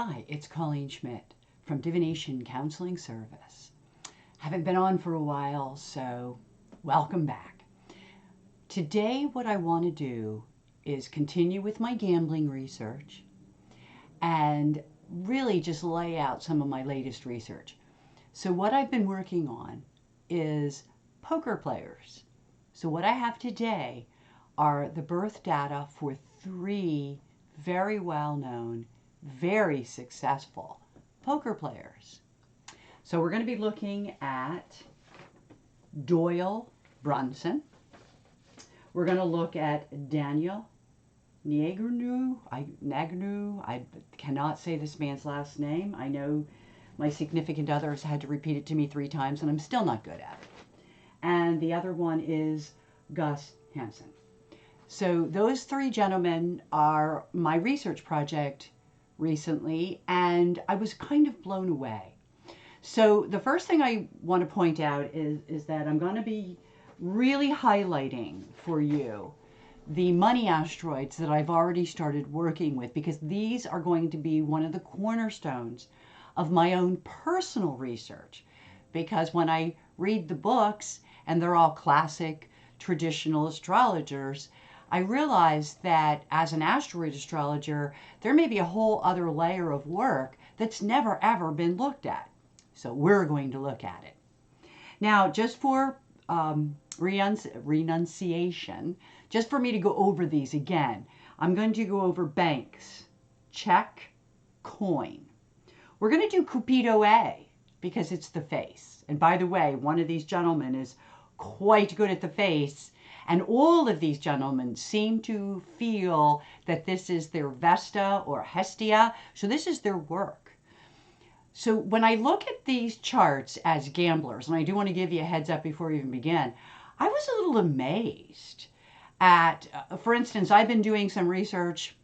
Hi, it's Colleen Schmidt from Divination Counseling Service. Haven't been on for a while, so welcome back. Today, what I want to do is continue with my gambling research and really just lay out some of my latest research. So, what I've been working on is poker players. So, what I have today are the birth data for three very well known, very successful poker players. So we're going to be looking at Doyle Brunson. We're going to look at Daniel Negreanu. I cannot say this man's last name. I know my significant other has had to repeat it to me 3 times, and I'm still not good at it. And the other one is Gus Hansen. So those 3 gentlemen are my research project recently, and I was kind of blown away. So the first thing I want to point out is that I'm going to be really highlighting for you the money asteroids that I've already started working with, because these are going to be one of the cornerstones of my own personal research. Because when I read the books, and they're all classic traditional astrologers, I realized that as an asteroid astrologer, there may be a whole other layer of work that's never ever been looked at. So we're going to look at it. Now, just for renunciation, just for me to go over these again, I'm going to go over Banks, check, coin. We're going to do Cupido A because it's the face. And by the way, one of these gentlemen is quite good at the face. And all of these gentlemen seem to feel that this is their Vesta or Hestia. So this is their work. So when I look at these charts as gamblers, and I do want to give you a heads up before we even begin, I was a little amazed at, for instance, I've been doing some research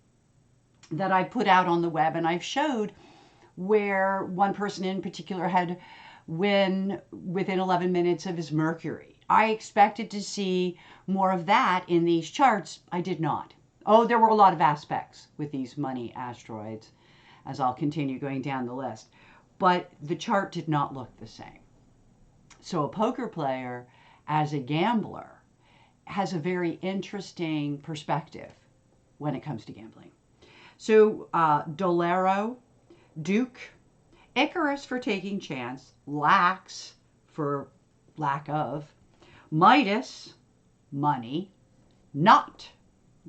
that I put out on the web, and I've showed where one person in particular had win within 11 minutes of his Mercury. I expected to see more of that in these charts. I did not. Oh, there were a lot of aspects with these money asteroids, as I'll continue going down the list. But the chart did not look the same. So a poker player, as a gambler, has a very interesting perspective when it comes to gambling. So Dolero, Duke, Icarus for taking chance, Lax for lack of, Midas, money, not,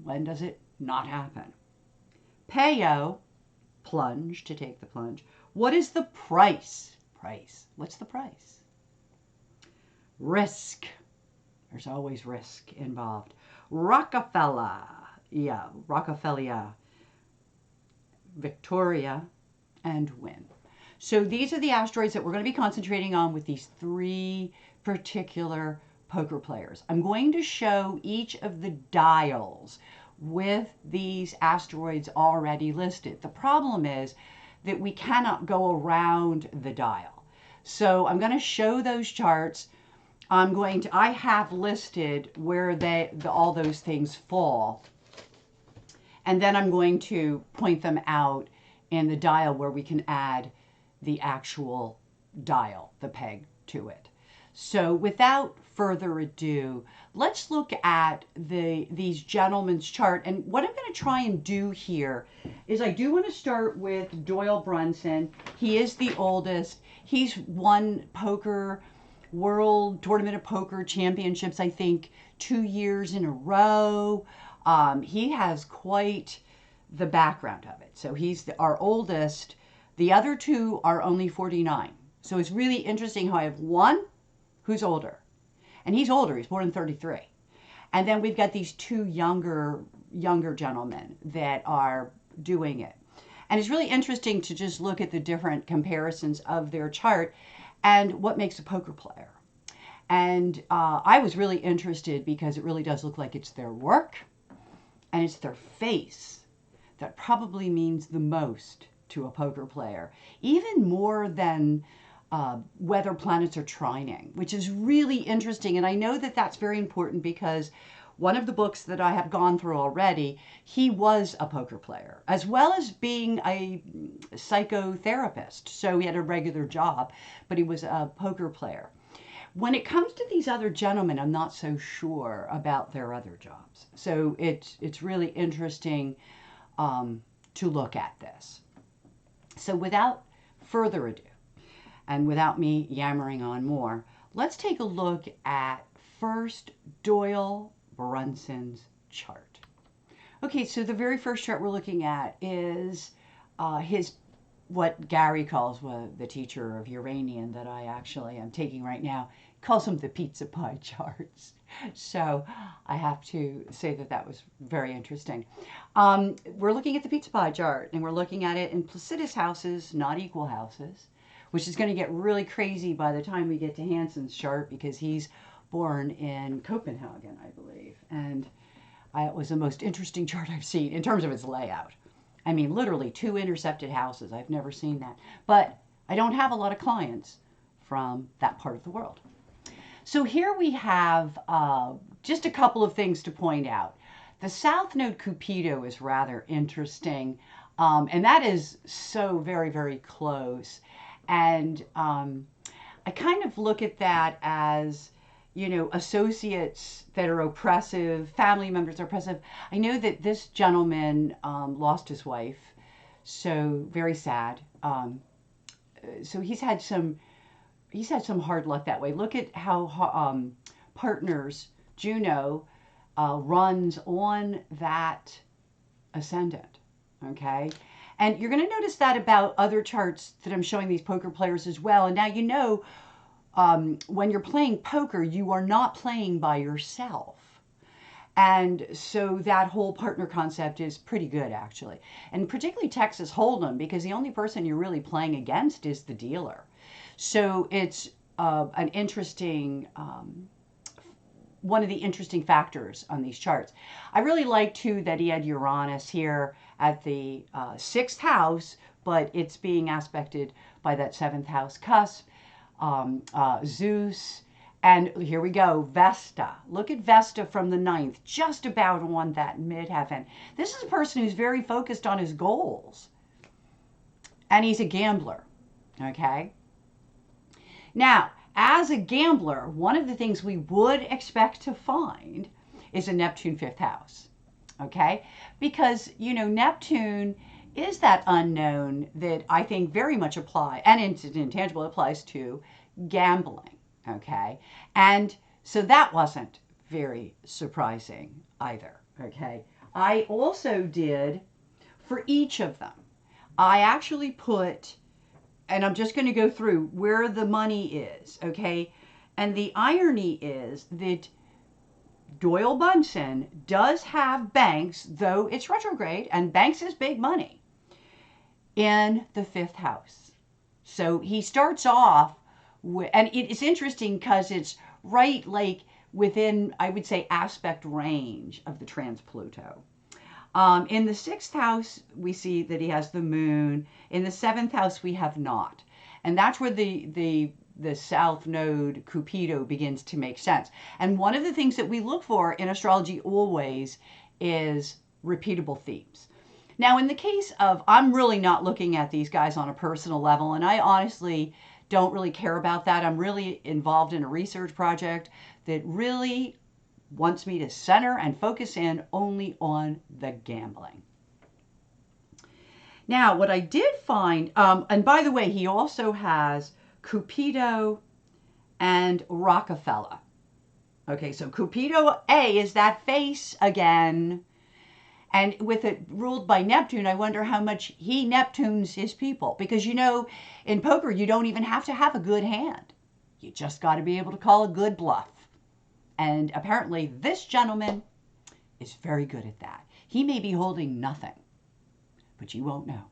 when does it not happen? Payo, plunge, to take the plunge. What is the price? Price. What's the price? Risk. There's always risk involved. Rockefeller. Yeah, Rockefeller. Victoria, and win. So these are the asteroids that we're going to be concentrating on with these 3 particular poker players. I'm going to show each of the dials with these asteroids already listed. The problem is that we cannot go around the dial. So I'm going to show those charts. I have listed where all those things fall. And then I'm going to point them out in the dial where we can add the actual dial, the peg to it. So without further ado, let's look at these gentlemen's chart. And what I'm going to try and do here is I do want to start with Doyle Brunson. He is the oldest. He's won poker, World Tournament of Poker Championships, I think, 2 years in a row. He has quite the background of it. So he's our oldest. The other 2 are only 49. So it's really interesting how I have one who's older. And he's older. He's born in 33. And then we've got these 2 younger gentlemen that are doing it. And it's really interesting to just look at the different comparisons of their chart and what makes a poker player. And I was really interested because it really does look like it's their work and it's their face that probably means the most to a poker player, even more than whether planets are trining, which is really interesting. And I know that that's very important because one of the books that I have gone through already, he was a poker player, as well as being psychotherapist. So he had a regular job, but he was a poker player. When it comes to these other gentlemen, I'm not so sure about their other jobs. So it's really interesting to look at this. So without further ado, and without me yammering on more, let's take a look at first Doyle Brunson's chart. Okay, so the very first chart we're looking at is his, what Gary calls, well, the teacher of Uranian that I actually am taking right now, calls them the pizza pie charts. So I have to say that that was very interesting. We're looking at the pizza pie chart, and we're looking at it in Placidus houses, not equal houses, which is going to get really crazy by the time we get to Hansen's chart, because he's born in Copenhagen, I believe. And it was the most interesting chart I've seen in terms of its layout. I mean, literally 2 intercepted houses. I've never seen that. But I don't have a lot of clients from that part of the world. So here we have just a couple of things to point out. The South Node Cupido is rather interesting, and that is so very, very close. And I kind of look at that as, you know, associates that are oppressive, family members are oppressive. I know that this gentleman lost his wife, so very sad. So he's had some hard luck that way. Look at how Partners, Juno, runs on that ascendant, okay? And you're going to notice that about other charts that I'm showing these poker players as well. And now you know, when you're playing poker, you are not playing by yourself. And so that whole partner concept is pretty good, actually. And particularly Texas Hold'em, because the only person you're really playing against is the dealer. So it's an interesting, one of the interesting factors on these charts. I really like, too, that he had Uranus here at the 6th house, but it's being aspected by that 7th house cusp. Zeus, and here we go, Vesta. Look at Vesta from the 9th, just about on that midheaven. This is a person who's very focused on his goals, and he's a gambler, okay? Now, as a gambler, one of the things we would expect to find is a Neptune 5th house, okay? Because, you know, Neptune is that unknown that I think very much apply, and intangible applies to gambling, okay? And so that wasn't very surprising either, okay? I also did, for each of them, I actually put, and I'm just going to go through where the money is, okay? And the irony is that Doyle Brunson does have Banks, though it's retrograde, and Banks is big money, in the 5th house. So he starts off with, and it's interesting because it's right like within, I would say, aspect range of the trans-Pluto. In the 6th house, we see that he has the moon. In the 7th house, we have not. And that's where the South Node Cupido begins to make sense. And one of the things that we look for in astrology always is repeatable themes. Now, in the case of, I'm really not looking at these guys on a personal level, and I honestly don't really care about that. I'm really involved in a research project that really wants me to center and focus in only on the gambling. Now, what I did find, and by the way, he also has Cupido and Rockefeller. Okay, so Cupido A is that face again. And with it ruled by Neptune, I wonder how much he Neptunes his people. Because, you know, in poker, you don't even have to have a good hand. You just got to be able to call a good bluff. And apparently this gentleman is very good at that. He may be holding nothing, but you won't know.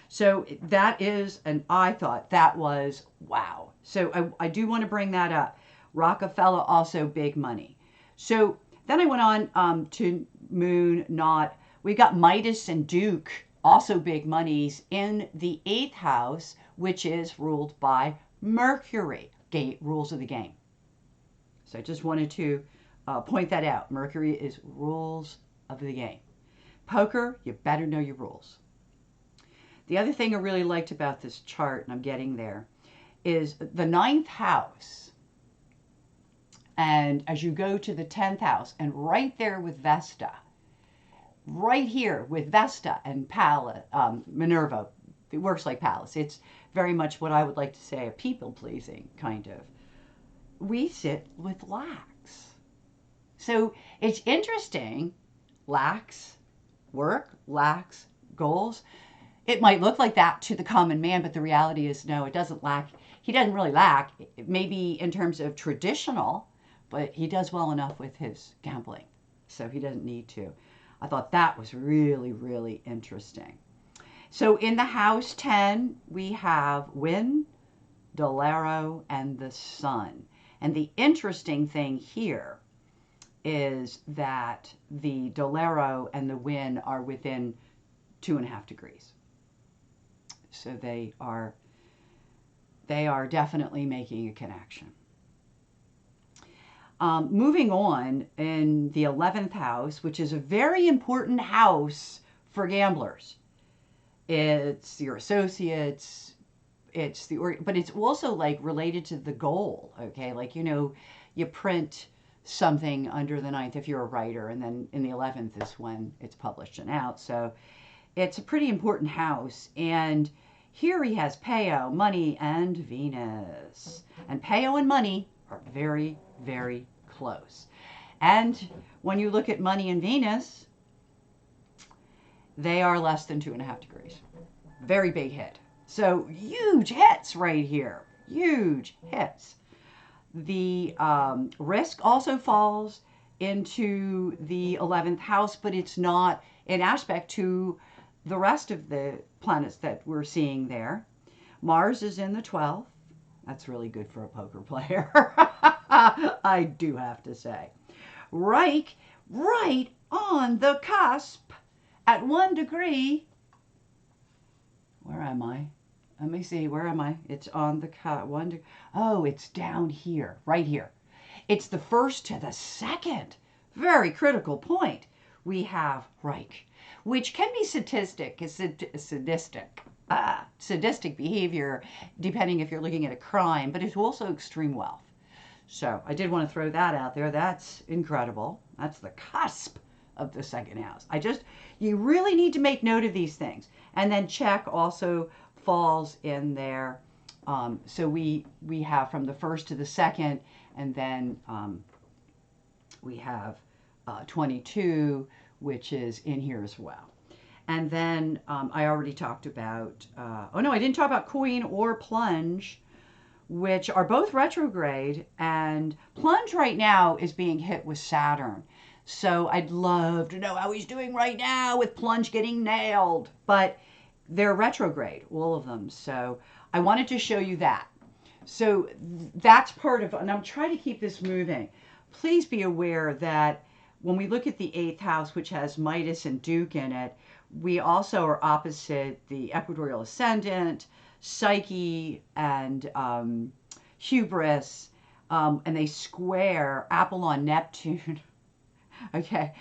So that is, and I thought that was, wow. So I do want to bring that up. Rockefeller, also big money. So then I went on to Moon, not. We got Midas and Duke, also big monies, in the 8th house, which is ruled by Mercury, rules of the game. So I just wanted to point that out. Mercury is rules of the game. Poker, you better know your rules. The other thing I really liked about this chart, and I'm getting there, is the ninth house. And as you go to the 10th house, and right there with Vesta, right here with Vesta and Minerva, it works like Pallas. It's very much what I would like to say a people-pleasing kind of. We sit with lax. So it's interesting. Lax work, lax goals. It might look like that to the common man, but the reality is no, it doesn't lack. He doesn't really lack, maybe in terms of traditional, but he does well enough with his gambling, so he doesn't need to. I thought that was really, really interesting. So in the house 10, we have Wynn, Dolero, and the Sun. And the interesting thing here is that the Dolero and the Wynn are within 2.5 degrees. So they are definitely making a connection. Moving on, in the 11th house, which is a very important house for gamblers. It's your associates, but it's also like related to the goal, okay? Like, you print something under the 9th if you're a writer, and then in the 11th is when it's published and out. So it's a pretty important house. And here he has Peo, money, and Venus. And Peo and money are very, very close. And when you look at money and Venus, they are less than 2.5 degrees. Very big hit. So huge hits right here. Huge hits. The risk also falls into the 11th house, but it's not in aspect to the rest of the planets that we're seeing there. Mars is in the 12th. That's really good for a poker player. I do have to say. Reich, right on the cusp at 1 degree. Where am I? Let me see. Where am I? It's on the cusp. Oh, it's down here, right here. It's the first to the second. Very critical point. We have Reich, which can be sadistic behavior, depending if you're looking at a crime, but it's also extreme wealth. So I did want to throw that out there. That's incredible. That's the cusp of the second house. You really need to make note of these things. And then check also falls in there. So we have from the first to the second, and then we have 22, which is in here as well. And then I already talked about, I didn't talk about Coin or Plunge, which are both retrograde. And Plunge right now is being hit with Saturn. So I'd love to know how he's doing right now with Plunge getting nailed. But they're retrograde, all of them. So I wanted to show you that. So that's part of, and I'm trying to keep this moving. Please be aware that when we look at the 8th house, which has Midas and Duke in it, we also are opposite the equatorial ascendant, Psyche, and Hubris, and they square Apollon, Neptune, okay,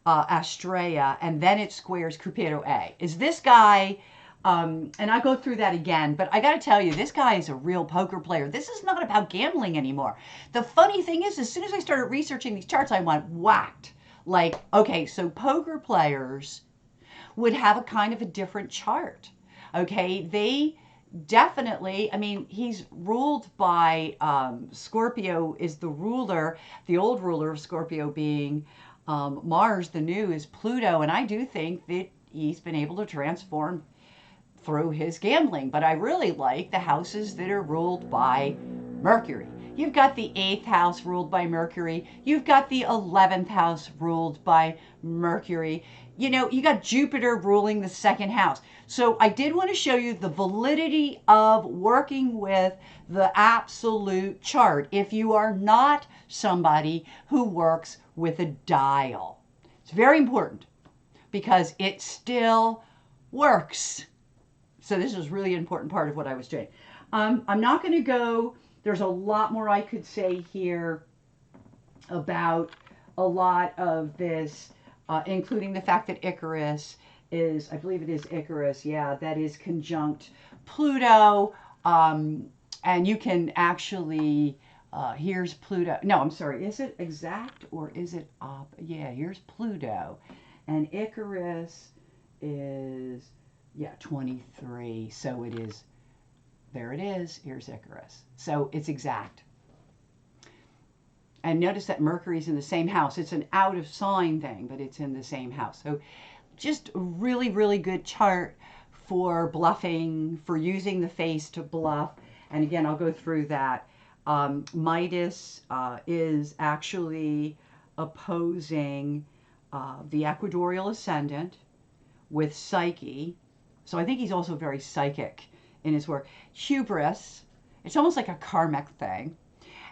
Astrea, and then it squares Cupido A. Is this guy, and I'll go through that again, but I got to tell you, this guy is a real poker player. This is not about gambling anymore. The funny thing is, as soon as I started researching these charts, I went whacked. Like, okay, so poker players would have a kind of a different chart. Okay, they definitely, he's ruled by Scorpio is the ruler, the old ruler of Scorpio being Mars, the new is Pluto, and I do think that he's been able to transform through his gambling. But I really like the houses that are ruled by Mercury. You've got the 8th house ruled by Mercury. You've got the 11th house ruled by Mercury. You got Jupiter ruling the 2nd house. So I did want to show you the validity of working with the absolute chart if you are not somebody who works with a dial. It's very important because it still works. So this is really an important part of what I was doing. I'm not going to go, there's a lot more I could say here about a lot of this, including the fact that Icarus is, I believe it is Icarus, yeah, that is conjunct Pluto. And you can actually, here's Pluto. No, I'm sorry, is it exact or is it op? Yeah, here's Pluto. And Icarus is, yeah, 23. So it is, there it is. Here's Icarus. So it's exact. And notice that Mercury's in the same house. It's an out of sign thing, but it's in the same house. So just a really, really good chart for bluffing, for using the face to bluff. And again, I'll go through that. Midas is actually opposing the equatorial ascendant with Psyche. So I think he's also very psychic in his work. Hubris, it's almost like a karmic thing.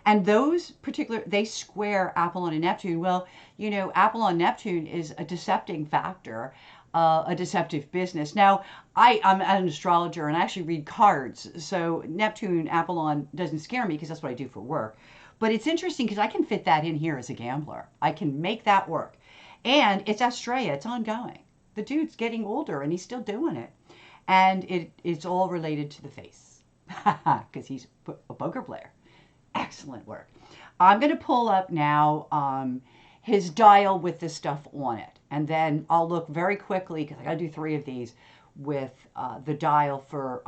And those particular, they square Apollon and Neptune. Well, you know, Apollon Neptune is a decepting factor, a deceptive business. Now, I'm an astrologer and I actually read cards. So Neptune, Apollon doesn't scare me because that's what I do for work. But it's interesting because I can fit that in here as a gambler. I can make that work. And it's Astrea, it's ongoing. The dude's getting older and he's still doing it. And it's all related to the face because he's a poker player. Excellent work. I'm going to pull up now his dial with this stuff on it. And then I'll look very quickly, because I got to do 3 of these, with the dial for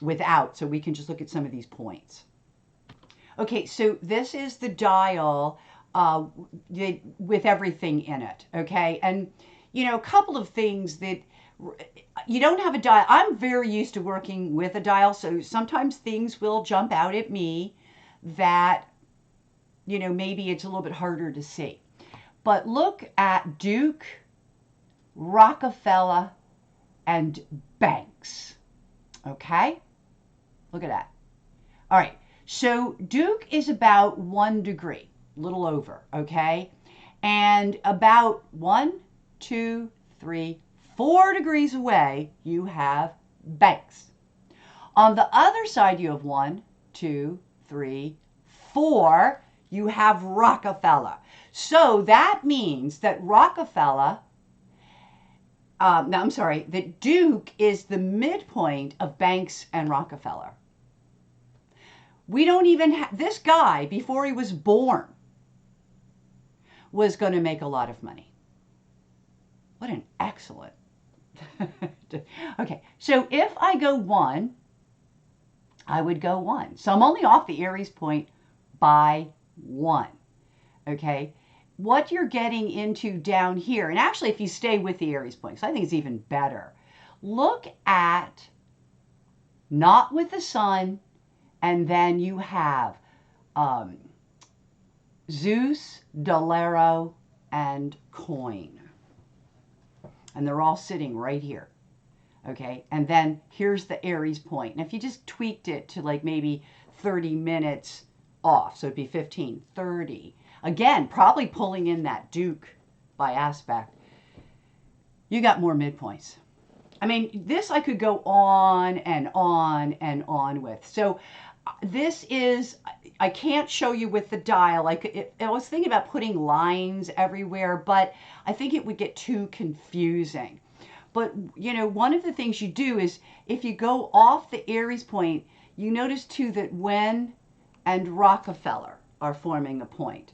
without, so we can just look at some of these points. Okay, so this is the dial with everything in it, okay? And, you know, a couple of things that you don't have a dial. I'm very used to working with a dial, so sometimes things will jump out at me that, you know, maybe it's a little bit harder to see. But look at Duke, Rockefeller, and Banks. Okay? Look at that. All right. So Duke is about 1 degree, a little over, okay? And about 1, 2, 3, 4 degrees away, you have Banks. On the other side, you have 1, 2, 3, 4, you have Rockefeller. So that means that Rockefeller, that Duke is the midpoint of Banks and Rockefeller. We don't even have, this guy, before he was born, was going to make a lot of money. What an excellent. Okay, so if I go 1, I would go 1. So I'm only off the Aries point by 1. Okay, what you're getting into down here, and actually if you stay with the Aries point, so I think it's even better, look at not with the sun, and then you have Zeus, Dolero, and Coin. And they're all sitting right here. Okay, and then here's the Aries point. And if you just tweaked it to like maybe 30 minutes off, so it'd be 15, 30. Again, probably pulling in that Duke by aspect. You got more midpoints. I mean, this I could go on and on and on with. So this is, I can't show you with the dial. I was thinking about putting lines everywhere, but I think it would get too confusing. But, you know, one of the things you do is if you go off the Aries point, you notice too that Wen and Rockefeller are forming a point.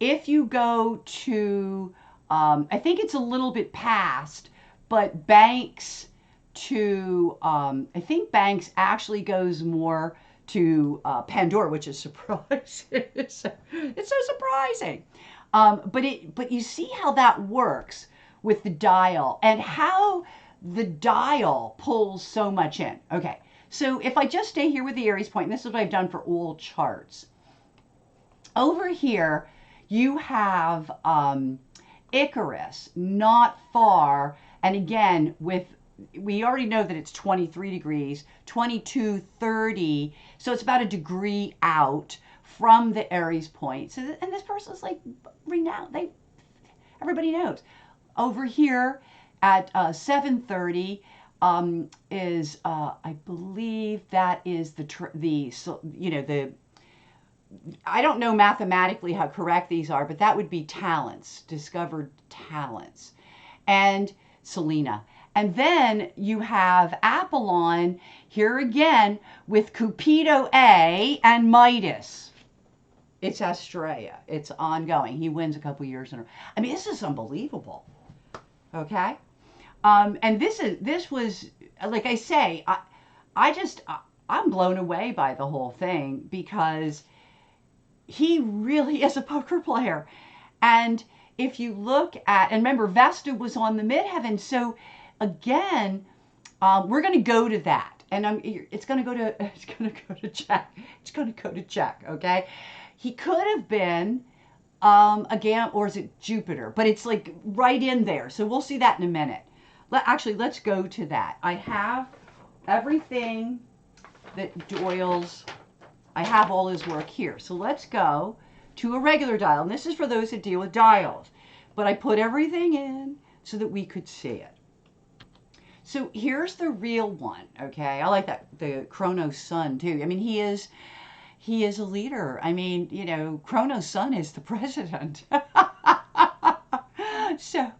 If you go to, I think it's a little bit past, but Banks to, I think Banks actually goes more to Pandora, which is surprising. It's so surprising. But you see how that works with the dial and how the dial pulls so much in. Okay, so if I just stay here with the Aries point, and this is what I've done for all charts. Over here, you have Icarus, not far, and again, we already know that it's 23 degrees, 22, 30, so it's about a degree out from the Aries point. So, and this person's like renowned, everybody knows. Over here at 7:30 is, I believe that is I don't know mathematically how correct these are, but that would be talents, discovered talents, and Selena. And then you have Apollon here again with Cupido A and Midas. It's Astraea. It's ongoing. He wins a couple years in a row. I mean, this is unbelievable. Okay. And this was, like I say, I'm blown away by the whole thing because he really is a poker player. And if you look at, and remember, Vesta was on the midheaven. So again, we're going to go to that. And it's going to go to check. It's going to go to check. Okay. He could have been again, or is it Jupiter? But it's like right in there. So we'll see that in a minute. Actually, let's go to that. I have everything that Doyle's, I have all his work here. So let's go to a regular dial. And this is for those that deal with dials. But I put everything in so that we could see it. So here's the real one, okay? I like that, the Chronos Sun too. I mean, he is a leader. I mean, you know, Chronos Sun is the president. So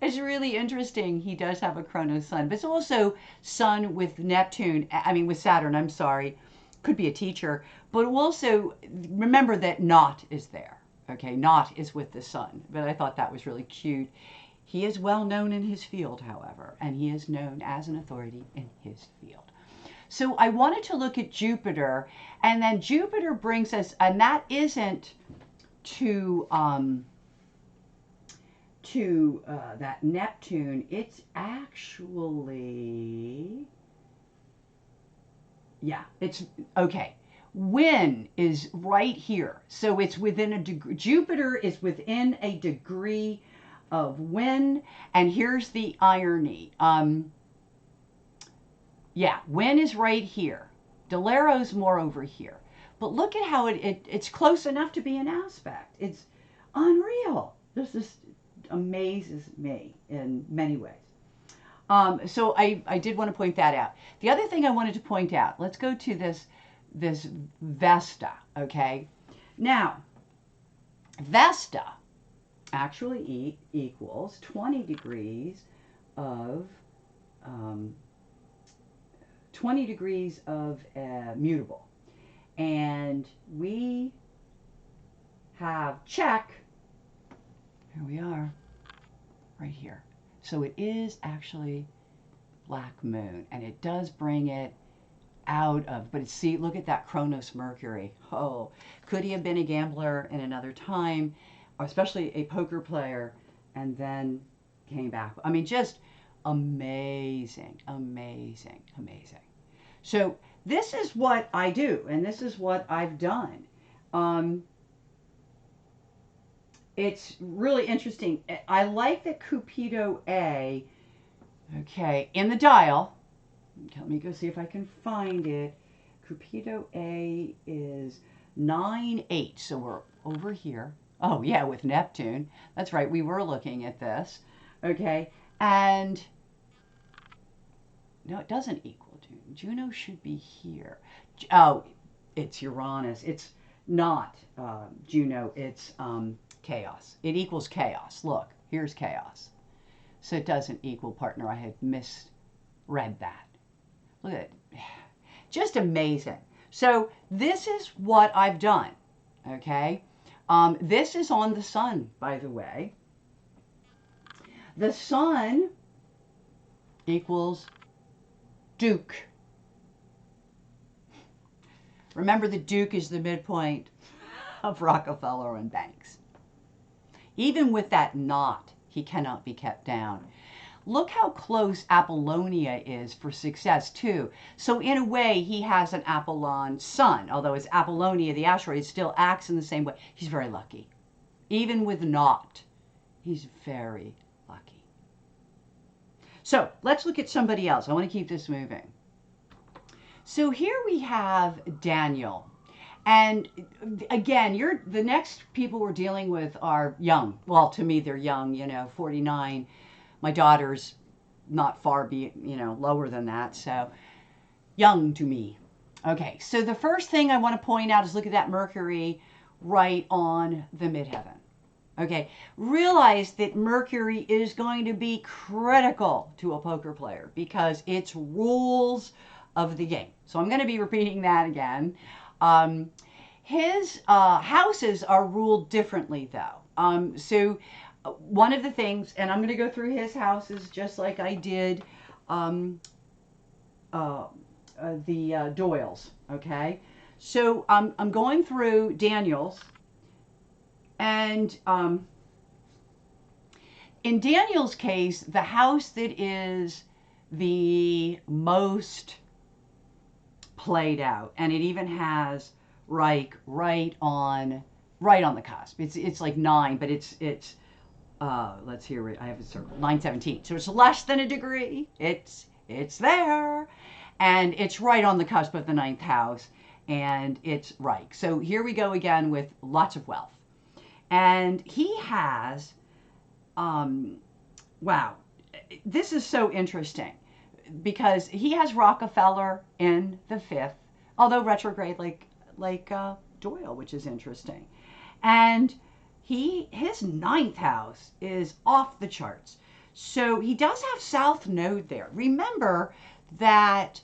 it's really interesting. He does have a Chronos Sun, but it's also Sun with Neptune. I mean, with Saturn, I'm sorry. Could be a teacher, but also remember that Not is there. Okay, Not is with the Sun, but I thought that was really cute. He is well known in his field, however, and he is known as an authority in his field. So I wanted to look at Jupiter, and then Jupiter brings us, and that isn't to that Neptune. It's actually, yeah, it's okay. When is right here, so it's within a degree. Jupiter is within a degree of when, and here's the irony. Yeah, when is right here. Delaro's more over here. But look at how it's close enough to be an aspect. It's unreal. This just amazes me in many ways. So I did want to point that out. The other thing I wanted to point out, let's go to this Vesta, okay? Now, Vesta actually equals 20 degrees of mutable. And we have check, here we are, right here. So it is actually black moon, and it does bring it out of, but see, look at that Chronos Mercury. Oh, could he have been a gambler in another time, or especially a poker player, and then came back? I mean, just amazing, amazing, amazing. So this is what I do, and this is what I've done. It's really interesting. I like that Cupido A, okay, in the dial. Okay, let me go see if I can find it. Cupido A is 9-8, so we're over here. Oh yeah, with Neptune. That's right, we were looking at this. Okay, and no, it doesn't equal Juno. Juno should be here. Oh, it's Uranus. It's not Juno, it's chaos. It equals chaos. Look, here's chaos. So it doesn't equal partner. I had misread that. Look at it. Just amazing. So this is what I've done. Okay. This is on the Sun, by the way. The Sun equals Duke. Remember, the Duke is the midpoint of Rockefeller and Banks. Even with that knot, he cannot be kept down. Look how close Apollonia is for success, too. So in a way, he has an Apollon Sun, although his Apollonia, the asteroid, still acts in the same way. He's very lucky. Even with knot, he's very lucky. So let's look at somebody else. I want to keep this moving. So here we have Daniel. And again, the next people we're dealing with are young. Well, to me, they're young, 49. My daughter's not far, lower than that. So young to me. Okay, so the first thing I want to point out is look at that Mercury right on the midheaven. Okay, realize that Mercury is going to be critical to a poker player because it's rules of the game. So I'm going to be repeating that again. Um, his houses are ruled differently, though. One of the things, and I'm going to go through his houses just like I did um, uh, the Doyle's. Okay, so I'm going through Daniel's, and in Daniel's case, the house that is the most played out, and it even has right on the cusp. It's like 9, but it's let's hear it. I have it circled 917. So it's less than a degree. It's there, and it's right on the cusp of the ninth house, and it's right. So here we go again with lots of wealth, and he has wow, this is so interesting because he has Rockefeller in the 5th, although retrograde like Doyle, which is interesting. And his ninth house is off the charts. So he does have South Node there. Remember that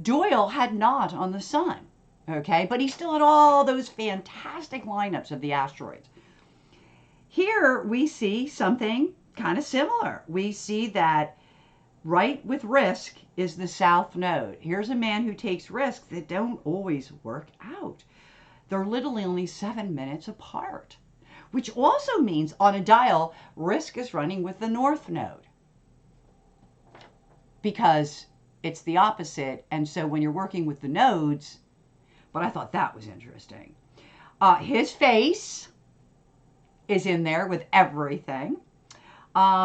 Doyle had not on the sun, okay? But he still had all those fantastic lineups of the asteroids. Here we see something kind of similar. We see that right with risk is the South Node. Here's a man who takes risks that don't always work out. They're literally only 7 minutes apart, which also means on a dial, risk is running with the North Node because it's the opposite. And so when you're working with the nodes, but I thought that was interesting. His face is in there with everything.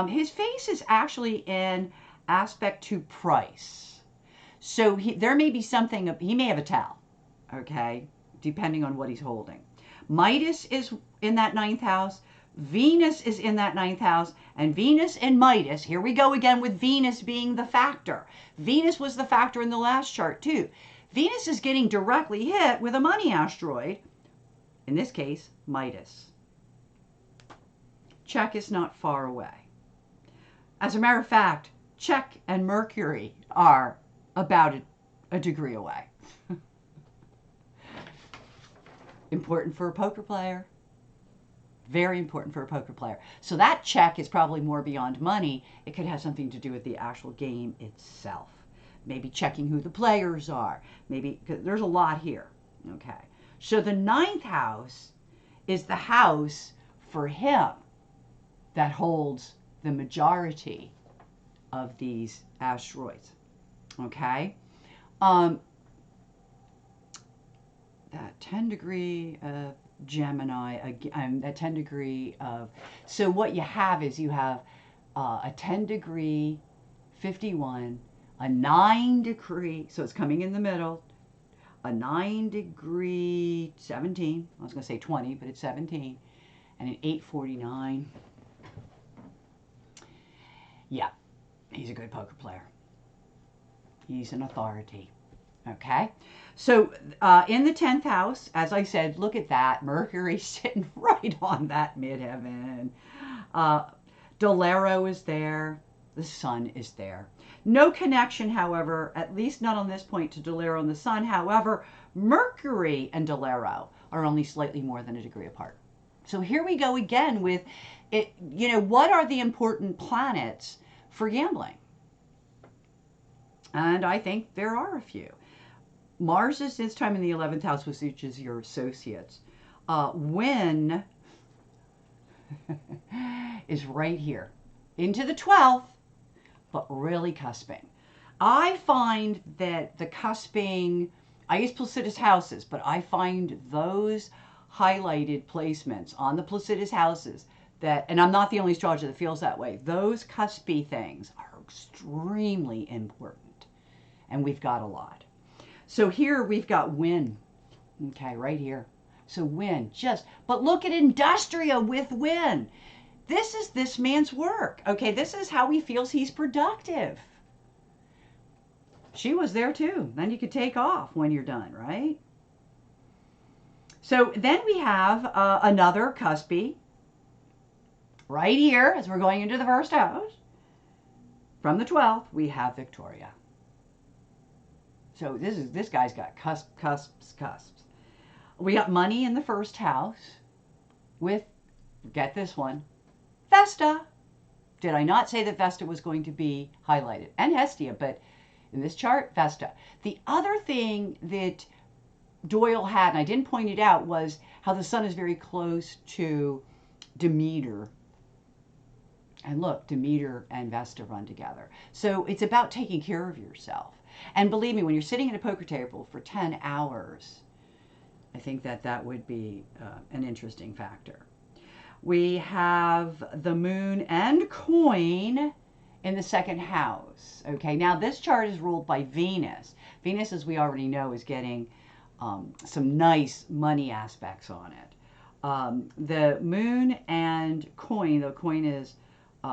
His face is actually in aspect to price. So there may be something, he may have a towel, okay, depending on what he's holding. Midas is in that ninth house. Venus is in that ninth house. And Venus and Midas, here we go again with Venus being the factor. Venus was the factor in the last chart too. Venus is getting directly hit with a money asteroid, in this case, Midas. Check is not far away. As a matter of fact, Check and Mercury are about a degree away. Important for a poker player. Very important for a poker player. So that check is probably more beyond money. It could have something to do with the actual game itself. Maybe checking who the players are. Maybe, because there's a lot here. Okay. So the ninth house is the house for him that holds the majority of these asteroids. Okay. That 10 degree of Gemini, that 10 degree of, so what you have is you have a 10 degree 51, a 9 degree, so it's coming in the middle, a 9 degree 17, I was going to say 20, but it's 17, and an 849. Yeah, he's a good poker player. He's an authority. Okay, so in the 10th house, as I said, look at that. Mercury sitting right on that midheaven. Dolero is there. The sun is there. No connection, however, at least not on this point, to Dolero and the sun. However, Mercury and Dolero are only slightly more than a degree apart. So here we go again with it. You know, what are the important planets for gambling? And I think there are a few. Mars is this time in the 11th house, which is your associates. Wynn is right here into the 12th, but really cusping. I find that the cusping, I use Placidus houses, but I find those highlighted placements on the Placidus houses that, and I'm not the only astrologer that feels that way, those cuspy things are extremely important. And we've got a lot. So here we've got Wynn, okay, right here. So Wynn, but look at Industria with Wynn. This is this man's work, okay? This is how he feels he's productive. She was there too. Then you could take off when you're done, right? So then we have another cuspy, Right here, as we're going into the first house, from the 12th, we have Victoria. So this guy's got cusps. We got money in the first house with, get this one, Vesta. Did I not say that Vesta was going to be highlighted? And Hestia, but in this chart, Vesta. The other thing that Doyle had, and I didn't point it out, was how the sun is very close to Demeter. And look, Demeter and Vesta run together. So it's about taking care of yourself. And believe me, when you're sitting at a poker table for 10 hours, I think that would be an interesting factor. We have the moon and coin in the second house. Okay, now this chart is ruled by Venus. Venus, as we already know, is getting some nice money aspects on it. The moon and coin, the coin is,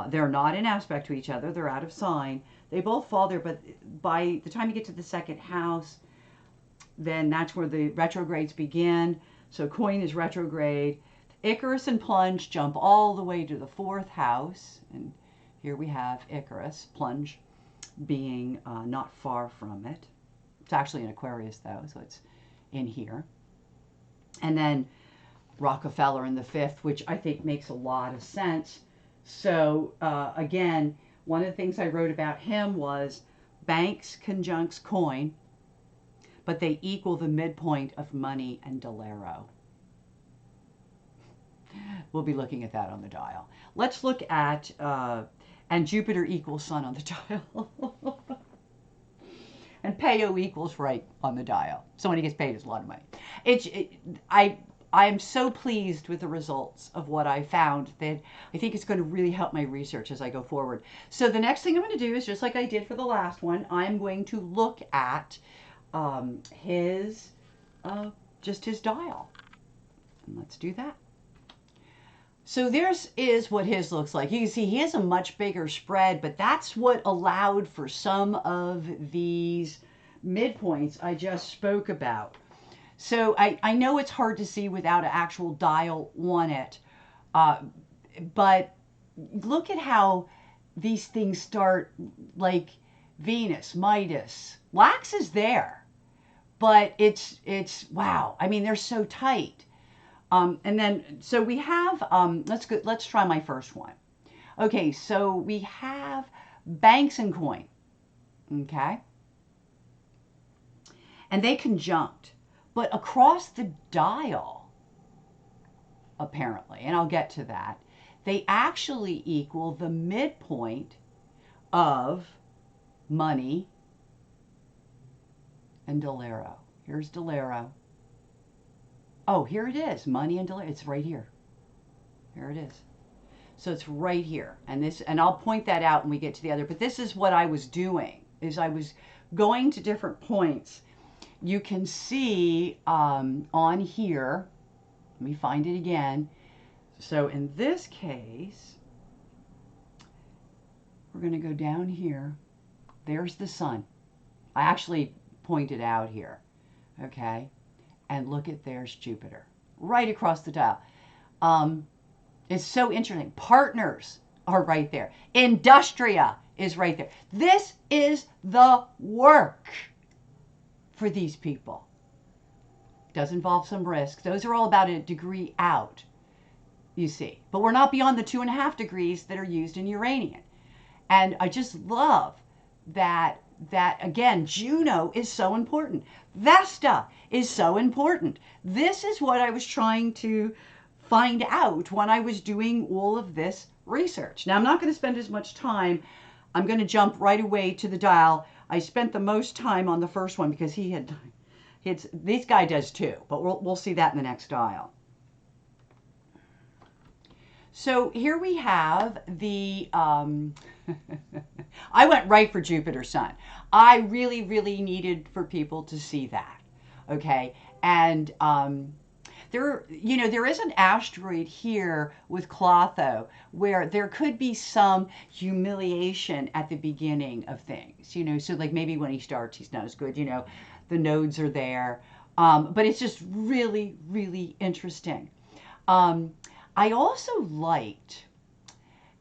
they're not in aspect to each other. They're out of sign. They both fall there, but by the time you get to the second house, then that's where the retrogrades begin. So coin is retrograde. Icarus and plunge jump all the way to the fourth house. And here we have Icarus, plunge being not far from it. It's actually in Aquarius, though, so it's in here. And then Rockefeller in the fifth, which I think makes a lot of sense. So again, one of the things I wrote about him was banks conjuncts coin, but they equal the midpoint of money and Delero. We'll be looking at that on the dial. Let's look at, and Jupiter equals Sun on the dial. And payo equals right on the dial. So when he gets paid, it's a lot of money. I am so pleased with the results of what I found that I think it's going to really help my research as I go forward. So the next thing I'm going to do is, just like I did for the last one, I'm going to look at his dial. And let's do that. So this is what his looks like. You can see he has a much bigger spread, but that's what allowed for some of these midpoints I just spoke about. So I know it's hard to see without an actual dial on it, but look at how these things start, like Venus, Midas. Wax is there, but it's wow. I mean, they're so tight. And then, so we have, let's try my first one. Okay, so we have banks and coin, okay? And they conjunct, but across the dial, apparently, and I'll get to that, they actually equal the midpoint of money and Delero. Here's Delero. Oh, here it is, money and Delero. It's right here. Here it is. So it's right here. And I'll point that out when we get to the other. But this is what I was doing, is I was going to different points. You can see on here, let me find it again. So in this case, we're going to go down here. There's the sun. I actually pointed out here, okay? And look at, there's Jupiter right across the dial. It's so interesting. Partners are right there. Industria is right there. This is the work for these people. Does involve some risk. Those are all about a degree out, you see. But we're not beyond the 2.5 degrees that are used in Uranian. And I just love that again, Juno is so important. Vesta is so important. This is what I was trying to find out when I was doing all of this research. Now, I'm not going to spend as much time. I'm going to jump right away to the dial. I spent the most time on the first one because this guy does too, but we'll see that in the next dial. So here we have the, I went right for Jupiter Sun. I really, really needed for people to see that, okay? And there is an asteroid here with Clotho where there could be some humiliation at the beginning of things, so like maybe when he starts, he's not as good, the nodes are there. But it's just really, really interesting. I also liked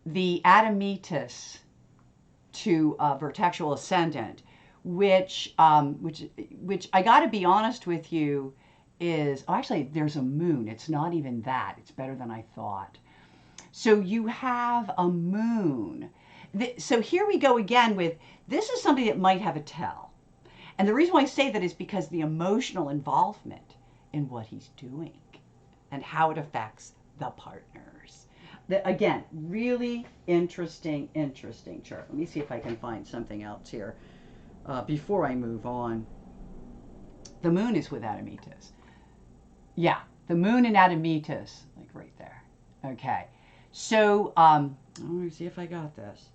the Admetus to Vertexual Ascendant, which I got to be honest with you is, oh, actually there's a moon. It's not even that. It's better than I thought. So you have a moon. So here we go again with, this is somebody that might have a tell. And the reason why I say that is because the emotional involvement in what he's doing and how it affects the partners. Again, really interesting chart. Let me see if I can find something else here before I move on. The moon is with Admetus. Yeah, the moon and Admetus, like right there. Okay, so let me see if I got this.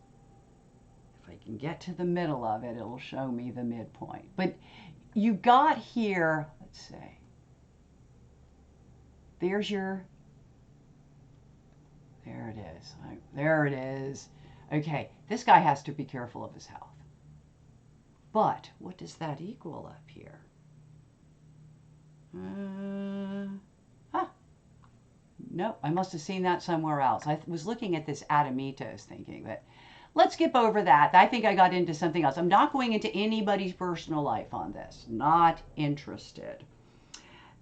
If I can get to the middle of it, it'll show me the midpoint. But you got here, let's see. There's your, there it is. There it is. Okay, this guy has to be careful of his health. But what does that equal up here? No, I must have seen that somewhere else. I was looking at this Admetus thinking that, let's skip over that. I think I got into something else. I'm not going into anybody's personal life on this. Not interested.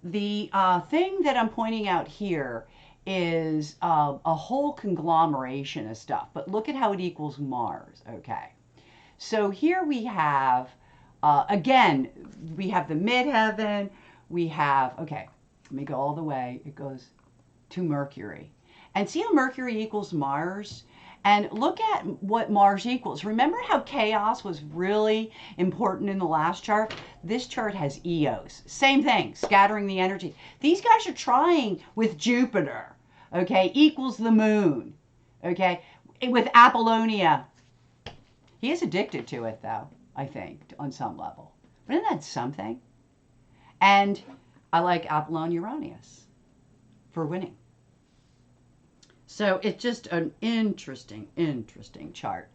The thing that I'm pointing out here is a whole conglomeration of stuff. But look at how it equals Mars. Okay. So here we have, again, we have the midheaven. We have, okay, let me go all the way. It goes to Mercury. And see how Mercury equals Mars? And look at what Mars equals. Remember how chaos was really important in the last chart? This chart has Eos. Same thing, scattering the energy. These guys are trying with Jupiter, okay, equals the moon, okay, with Apollonia. He is addicted to it, though, I think, on some level. But isn't that something? And I like Apollon Uranus for winning. So it's just an interesting chart.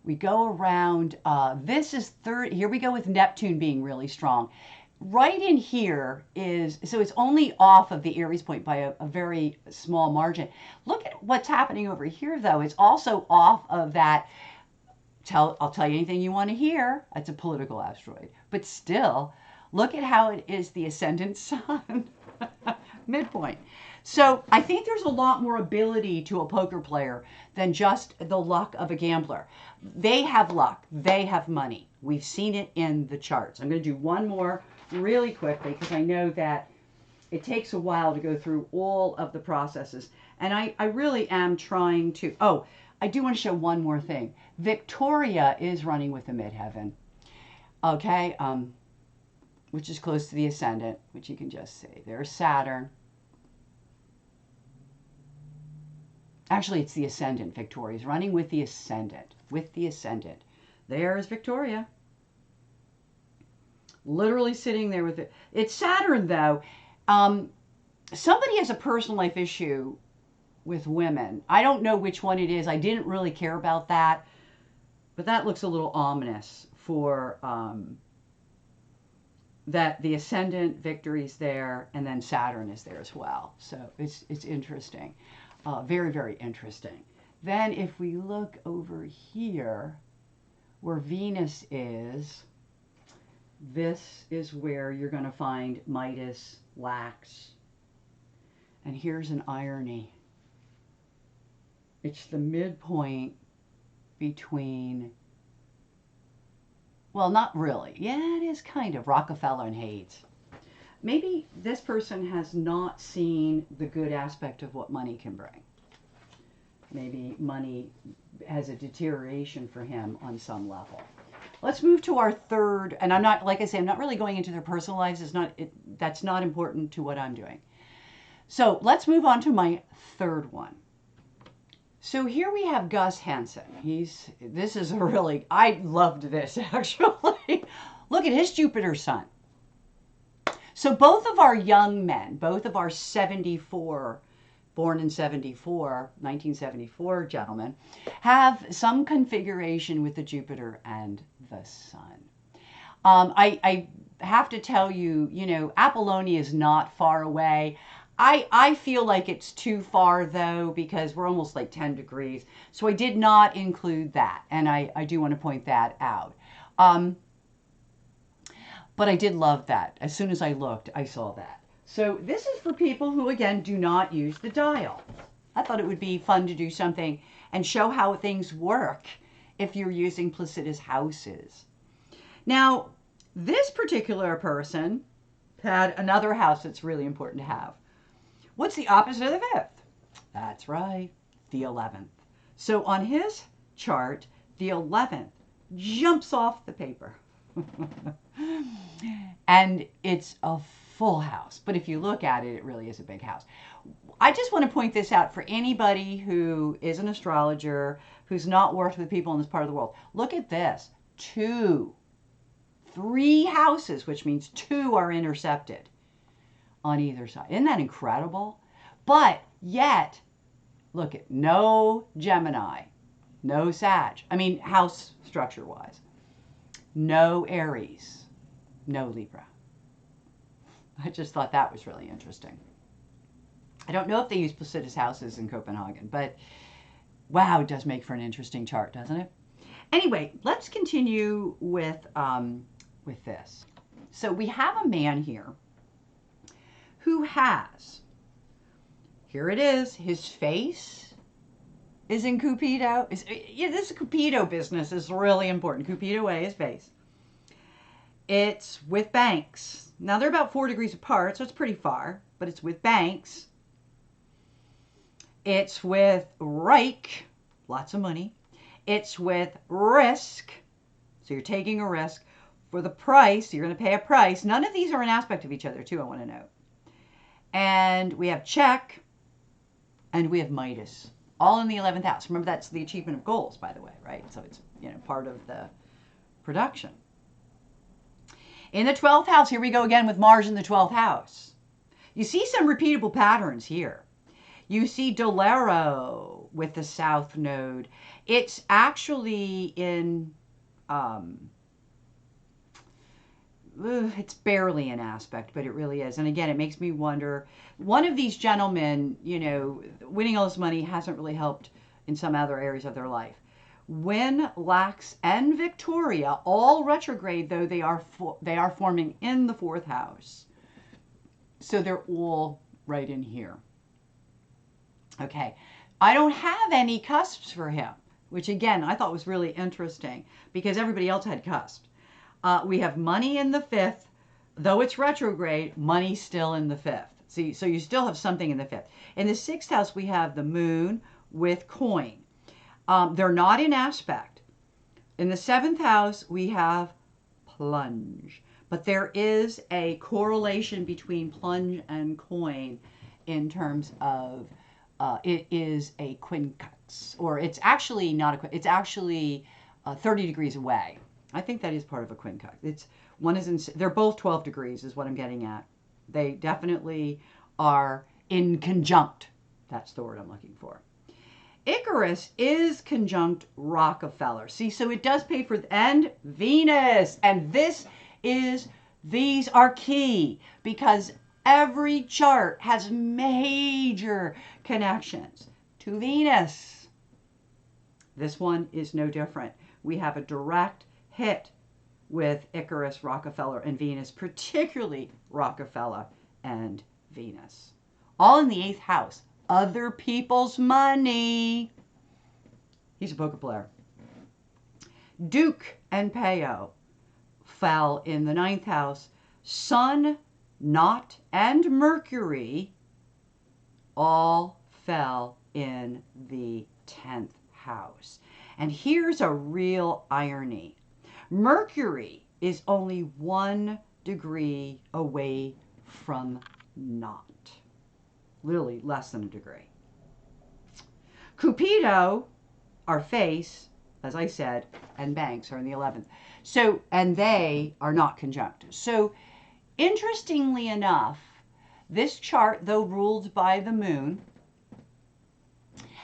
We go around, this is third, here we go with Neptune being really strong. Right in here is, so it's only off of the Aries point by a very small margin. Look at what's happening over here, though. It's also off of that, I'll tell you anything you want to hear. It's a political asteroid. But still, look at how it is the ascendant sun. Midpoint. So I think there's a lot more ability to a poker player than just the luck of a gambler. They have luck. They have money. We've seen it in the charts. I'm going to do one more really quickly because I know that it takes a while to go through all of the processes. And I really am trying to, oh, I do want to show one more thing. Victoria is running with the midheaven. Okay, which is close to the ascendant, which you can just see. There's Saturn. Actually, it's the ascendant. Victoria's running with the ascendant. With the ascendant. There's Victoria. Literally sitting there with it. It's Saturn, though. Somebody has a personal life issue with women. I don't know which one it is. I didn't really care about that. But that looks a little ominous for that the ascendant Victory's there, and then Saturn is there as well. So it's interesting. Very, very interesting. Then if we look over here where Venus is, this is where you're going to find Midas, Lax. And here's an irony. It's the midpoint between, well, not really. Yeah, it is kind of Rockefeller and Hayes. Maybe this person has not seen the good aspect of what money can bring. Maybe money has a deterioration for him on some level. Let's move to our third, and I'm not, like I say, I'm not really going into their personal lives. That's not important to what I'm doing. So let's move on to my third one. So here we have Gus Hansen. This is a really, I loved this actually. Look at his Jupiter sun. So both of our young men, both of our 74, born in 1974 gentlemen, have some configuration with the Jupiter and the sun. I have to tell you, Apollonia is not far away. I feel like it's too far though, because we're almost like 10 degrees. So I did not include that. And I do want to point that out. But I did love that. As soon as I looked, I saw that. So this is for people who, again, do not use the dial. I thought it would be fun to do something and show how things work if you're using Placidus houses. Now, this particular person had another house that's really important to have. What's the opposite of the fifth? That's right, the 11th. So on his chart, the 11th jumps off the paper. And it's a full house. But if you look at it, it really is a big house. I just want to point this out for anybody who is an astrologer, who's not worked with people in this part of the world. Look at this. 3 houses, which means 2 are intercepted on either side. Isn't that incredible? But yet, look at no Gemini, no Sag. I mean, house structure wise. No Aries, no Libra. I just thought that was really interesting. I don't know if they use Placidus houses in Copenhagen, but wow, it does make for an interesting chart, doesn't it? Anyway, let's continue with this. So we have a man here who has, here it is, his face is in Cupido. Yeah, this Cupido business is really important. Cupido A is face. It's with banks. Now they're about 4 degrees apart, so it's pretty far, but it's with banks. It's with Reich, lots of money. It's with risk, so you're taking a risk. For the price, you're going to pay a price. None of these are an aspect of each other, too, I want to note. And we have check, and we have Midas, all in the 11th house. Remember, that's the achievement of goals, by the way, right? So it's, part of the production. In the 12th house, here we go again with Mars in the 12th house. You see some repeatable patterns here. You see Dolero with the south node. It's actually in, it's barely an aspect, but it really is. And again, it makes me wonder, one of these gentlemen, winning all this money hasn't really helped in some other areas of their life. When Lax and Victoria, all retrograde, though, they are forming in the 4th house. So they're all right in here. Okay, I don't have any cusps for him, which again, I thought was really interesting because everybody else had cusps. We have money in the 5th, though it's retrograde, money still in the 5th. See, so you still have something in the 5th. In the 6th house, we have the moon with coin. They're not in aspect. In the 7th house, we have plunge. But there is a correlation between plunge and coin in terms of it is a quincunx. Or it's actually not a quincunx. It's actually 30 degrees away. I think that is part of a quincunx. They're both 12 degrees is what I'm getting at. They definitely are in conjunct. That's the word I'm looking for. Icarus is conjunct Rockefeller. See, so it does pay for, and Venus. And these are key because every chart has major connections to Venus. This one is no different. We have a direct hit with Icarus, Rockefeller, and Venus, particularly Rockefeller and Venus. All in the 8th house. Other people's money. He's a poker player. Duke and Peo fell in the 9th house. Sun, Knot, and Mercury all fell in the 10th house. And here's a real irony. Mercury is only 1 degree away from Knot. Literally less than a degree. Cupido, our face, as I said, and banks are in the 11th. So, and they are not conjunct. So, interestingly enough, this chart, though ruled by the moon,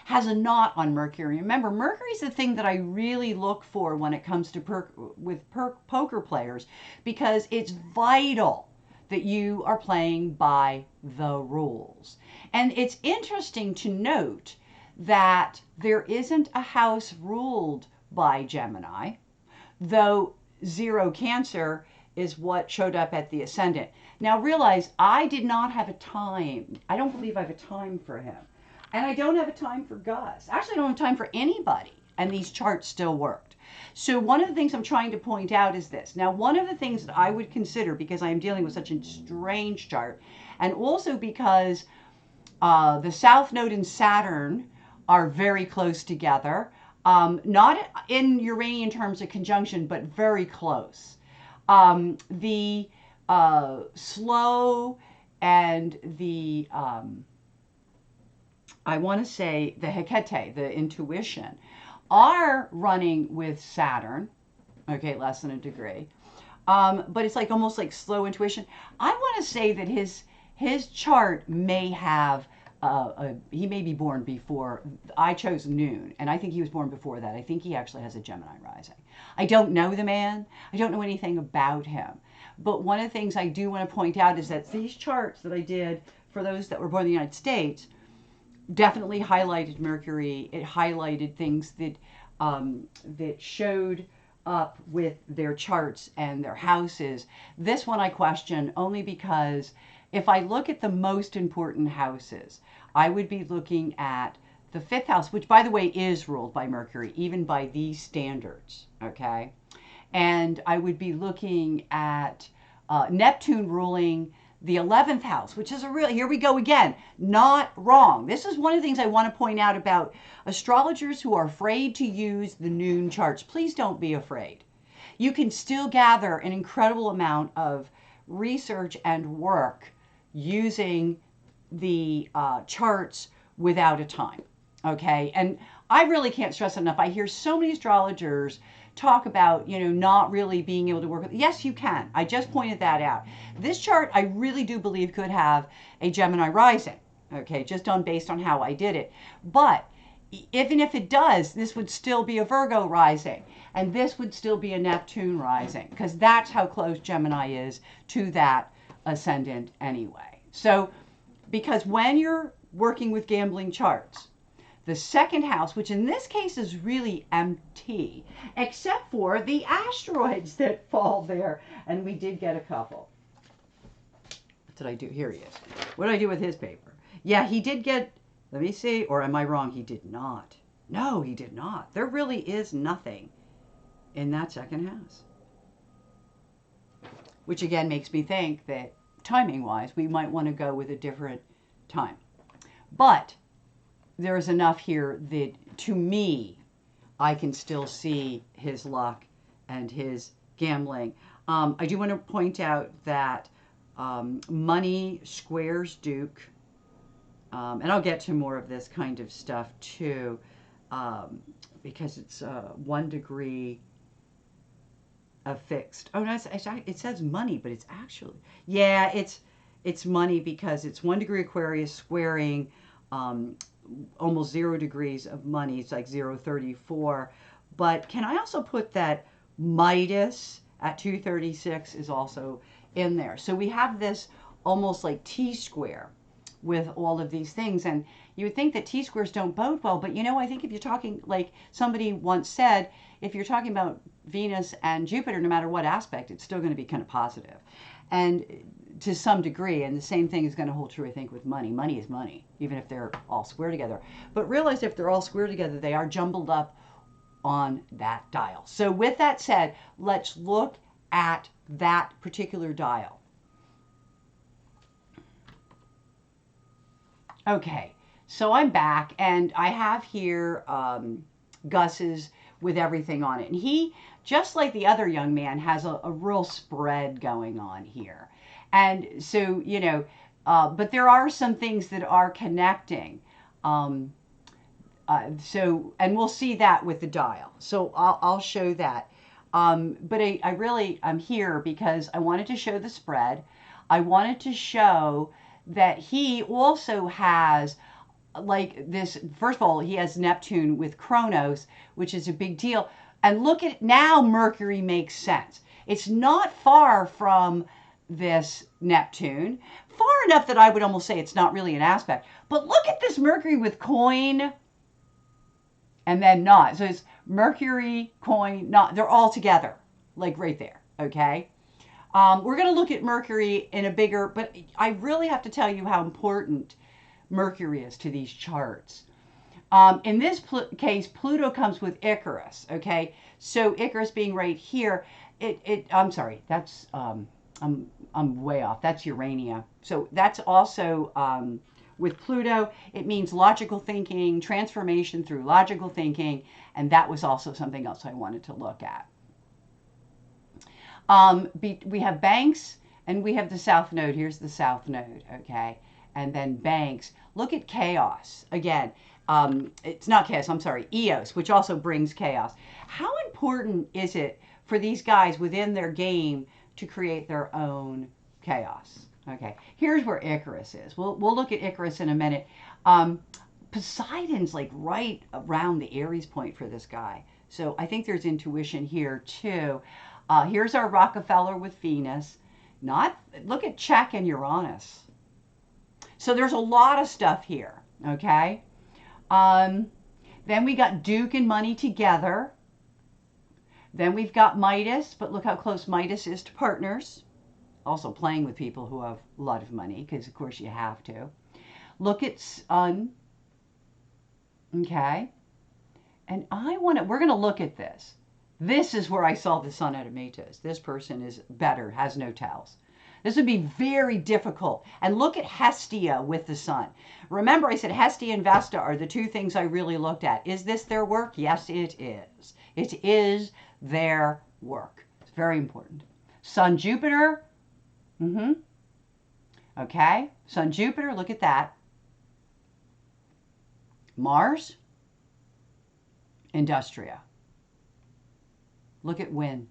has a knot on Mercury. Remember, Mercury is the thing that I really look for when it comes to poker players because it's vital that you are playing by the rules. And it's interesting to note that there isn't a house ruled by Gemini, though zero Cancer is what showed up at the ascendant. Now realize I did not have a time. I don't believe I have a time for him. And I don't have a time for Gus. Actually, I don't have time for anybody. And these charts still worked. So one of the things I'm trying to point out is this. Now, one of the things that I would consider, because I am dealing with such a strange chart, and also because the South Node and Saturn are very close together, not in Uranian terms of conjunction, but very close. The slow and the, I want to say the Hecate, the intuition, are running with Saturn, okay, less than a degree. But it's like almost like slow intuition. I want to say that his chart may have, he may be born before, I chose noon, and I think he was born before that. I think he actually has a Gemini rising. I don't know the man. I don't know anything about him. But one of the things I do want to point out is that these charts that I did for those that were born in the United States definitely highlighted Mercury. It highlighted things that that showed up with their charts and their houses. This one I question only because if I look at the most important houses, I would be looking at the fifth house, which by the way is ruled by Mercury, even by these standards, okay? And I would be looking at Neptune ruling the 11th house, which is a real, here we go again, not wrong. This is one of the things I want to point out about astrologers who are afraid to use the noon charts. Please don't be afraid. You can still gather an incredible amount of research and work using the charts without a time, okay? And I really can't stress enough. I hear so many astrologers talk about, not really being able to work with. Yes, you can. I just pointed that out. This chart, I really do believe could have a Gemini rising, okay, just based on how I did it. But even if it does, this would still be a Virgo rising, and this would still be a Neptune rising, because that's how close Gemini is to that ascendant anyway. So, because when you're working with gambling charts, the second house, which in this case is really empty, except for the asteroids that fall there. And we did get a couple. What did I do? Here he is. What did I do with his paper? Yeah, he did get, let me see, or am I wrong? He did not. No, he did not. There really is nothing in that second house. Which again makes me think that timing-wise, we might want to go with a different time. But there is enough here that, to me, I can still see his luck and his gambling. I do want to point out that money squares Duke, and I'll get to more of this kind of stuff too, because it's 1 degree of fixed. Oh no, it says money, but it's actually, yeah, it's money because it's 1 degree Aquarius squaring almost 0 degrees of money. It's like 0.34. But can I also put that Midas at 236 is also in there. So we have this almost like T-square with all of these things. And you would think that T-squares don't bode well, but I think if you're talking, like somebody once said, if you're talking about Venus and Jupiter, no matter what aspect, it's still going to be kind of positive. And to some degree, and the same thing is going to hold true, I think, with money. Money is money, even if they're all square together. But realize if they're all square together, they are jumbled up on that dial. So with that said, let's look at that particular dial. Okay, so I'm back, and I have here Gus's with everything on it. And he, just like the other young man, has a real spread going on here. And so, but there are some things that are connecting. And we'll see that with the dial. So I'll show that. But I really, I'm here because I wanted to show the spread. I wanted to show that he also has, like this, first of all, he has Neptune with Kronos, which is a big deal. And look at it now, Mercury makes sense. It's not far from this Neptune, far enough that I would almost say it's not really an aspect. But look at this Mercury with coin and then not. So it's Mercury, coin, not. They're all together, like right there, okay? We're going to look at Mercury in a bigger, but I really have to tell you how important Mercury is to these charts. In this case, Pluto comes with Icarus, okay? So Icarus being right here, I'm sorry, that's, I'm way off. That's Urania. So that's also, with Pluto, it means logical thinking, transformation through logical thinking, and that was also something else I wanted to look at. We have Banks and we have the South Node. Here's the South Node, okay? And then Banks. Look at Chaos. Again, it's not Chaos, I'm sorry, Eos, which also brings chaos. How important is it for these guys within their game to create their own chaos? Okay, here's where Icarus is. We'll look at Icarus in a minute. Poseidon's like right around the Aries point for this guy. So I think there's intuition here too. Here's our Rockefeller with Venus. Look at Check and Uranus. So there's a lot of stuff here, okay? Then we got Duke and money together. Then we've got Midas, but look how close Midas is to partners. Also playing with people who have a lot of money, because of course you have to. Look at Sun. Okay. And we're going to look at this. This is where I saw the Sun at Admetus. This person is better, has no tells. This would be very difficult. And look at Hestia with the Sun. Remember, I said Hestia and Vesta are the two things I really looked at. Is this their work? Yes, it is. It is their work. It's very important. Sun, Jupiter. Okay. Sun, Jupiter. Look at that. Mars. Industria. Look at Win.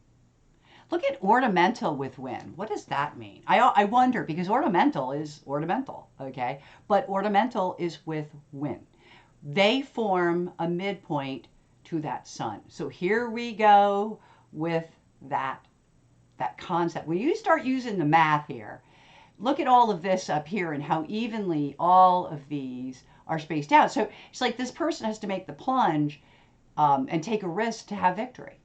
Look at ornamental with Win. What does that mean? I wonder, because ornamental is ornamental, okay? But ornamental is with Win. They form a midpoint to that Sun. So here we go with that concept. When you start using the math here, look at all of this up here and how evenly all of these are spaced out. So it's like this person has to make the plunge and take a risk to have victory.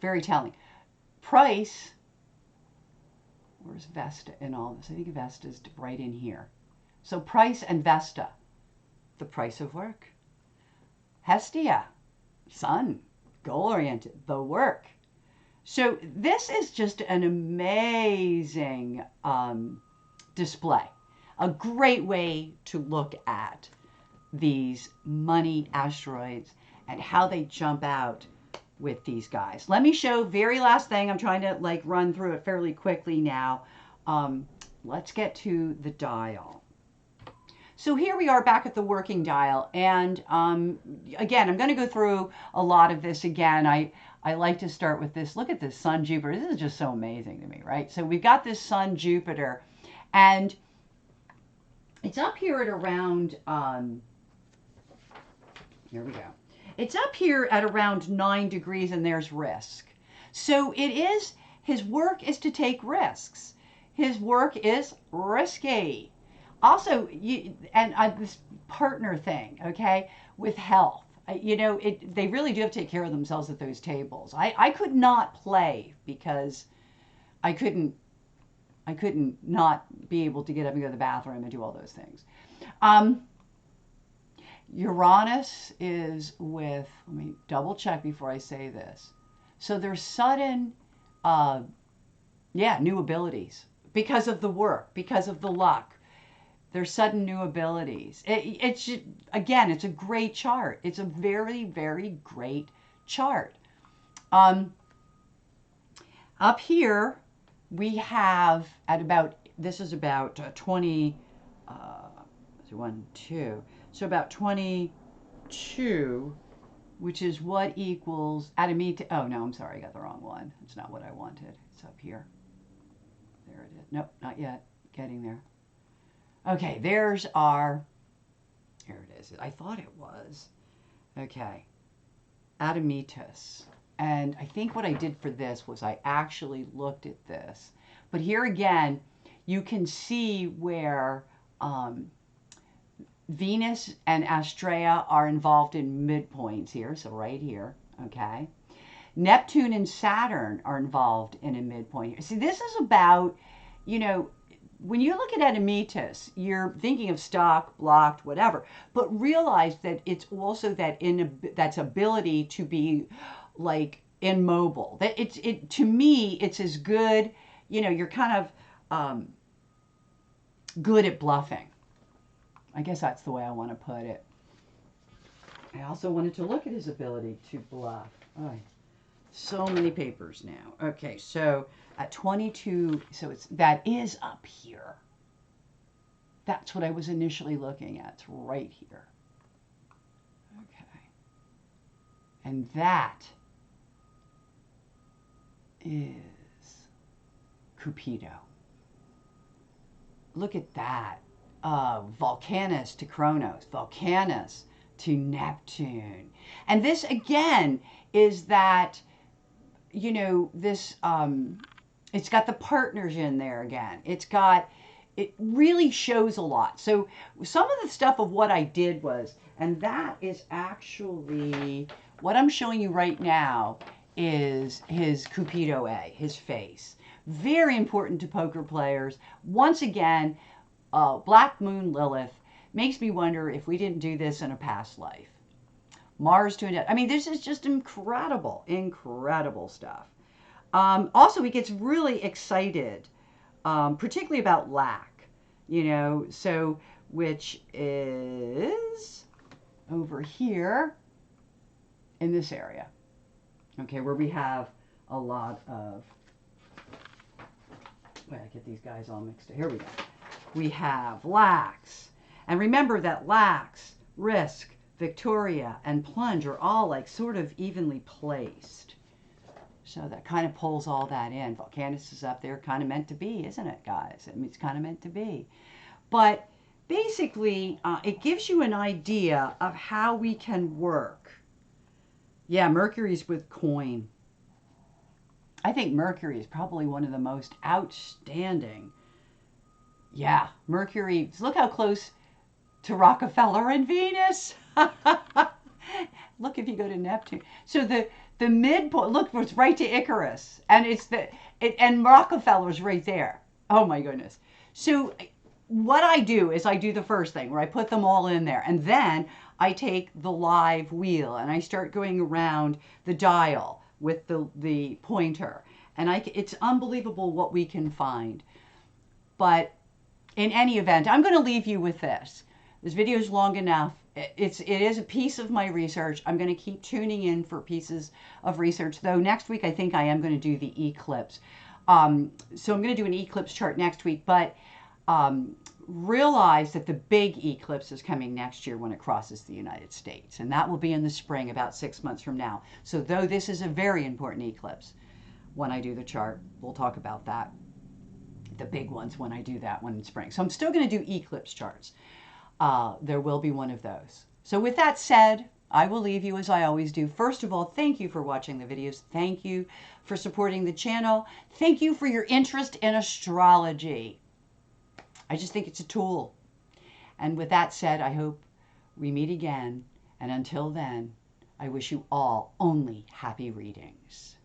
Very telling. Price, where's Vesta in all this? I think Vesta's right in here. So Price and Vesta, the price of work. Hestia, Sun, goal-oriented, the work. So this is just an amazing display. A great way to look at these money asteroids and how they jump out with these guys. Let me show very last thing. I'm trying to like run through it fairly quickly now. Let's get to the dial. So here we are back at the working dial. And again, I'm going to go through a lot of this again. I like to start with this. Look at this Sun, Jupiter. This is just so amazing to me, right? So we've got this Sun, Jupiter, and it's up here at around, here we go. It's up here at around 9 degrees, and there's risk. So it is, his work is to take risks. His work is risky. Also, this partner thing, okay, with health. You know, they really do have to take care of themselves at those tables. I could not play because I couldn't not be able to get up and go to the bathroom and do all those things. Uranus is with, let me double check before I say this. So there's sudden, new abilities because of the work, because of the luck. There's sudden new abilities. It's again, it's a great chart. It's a very, very great chart. Up here, we have at about, this is about 20, 1, 2. So about 22, which is what equals Admetus. Oh, no, I'm sorry. I got the wrong one. It's not what I wanted. It's up here. There it is. Nope, not yet. Getting there. Okay, there's our, here it is. I thought it was. Okay. Admetus. And I think what I did for this was I actually looked at this. But here again, you can see where Venus and Astrea are involved in midpoints here. So right here, okay. Neptune and Saturn are involved in a midpoint here. See, this is about, you know, when you look at Admetus, you're thinking of stuck, blocked, whatever. But realize that it's also that's ability to be like immobile. That to me, it's as good. You know, you're kind of good at bluffing. I guess that's the way I want to put it. I also wanted to look at his ability to bluff. Oh, so many papers now. Okay, so at 22, so that is up here. That's what I was initially looking at. It's right here. Okay. And that is Cupido. Look at that. Volcanus to Kronos, Volcanus to Neptune. And this again is that, you know, this, it's got the partners in there again. It really shows a lot. So some of the stuff of what I did was, and that is actually, what I'm showing you right now is his Cupido A, his face. Very important to poker players. Once again, Black Moon Lilith makes me wonder if we didn't do this in a past life. Mars to a, I mean, this is just incredible, incredible stuff. Also, he gets really excited, particularly about lack, you know, so which is over here in this area, okay, where we have a lot of, wait, I get these guys all mixed up. Here we go. We have lax, and remember that lax, risk, Victoria, and plunge are all like sort of evenly placed. So that kind of pulls all that in. Volcanus is up there, kind of meant to be, isn't it, guys? I mean, it's kind of meant to be. But basically, it gives you an idea of how we can work. Yeah, Mercury's with coin. I think Mercury is probably one of the most outstanding. Yeah, Mercury, look how close to Rockefeller and Venus. Look if you go to Neptune. So the midpoint, look, it's right to Icarus, and and Rockefeller's right there. Oh my goodness. So what I do is I do the first thing where I put them all in there, and then I take the live wheel and I start going around the dial with the pointer, and it's unbelievable what we can find. But in any event, I'm going to leave you with this. This video is long enough. It is a piece of my research. I'm going to keep tuning in for pieces of research, though next week I think I am going to do the eclipse. So I'm going to do an eclipse chart next week, but realize that the big eclipse is coming next year when it crosses the United States, and that will be in the spring, about 6 months from now. So though this is a very important eclipse, when I do the chart, we'll talk about that. The big ones when I do that one in spring. So I'm still going to do eclipse charts. There will be one of those. So with that said, I will leave you as I always do. First of all, thank you for watching the videos. Thank you for supporting the channel. Thank you for your interest in astrology. I just think it's a tool. And with that said, I hope we meet again. And until then, I wish you all only happy readings.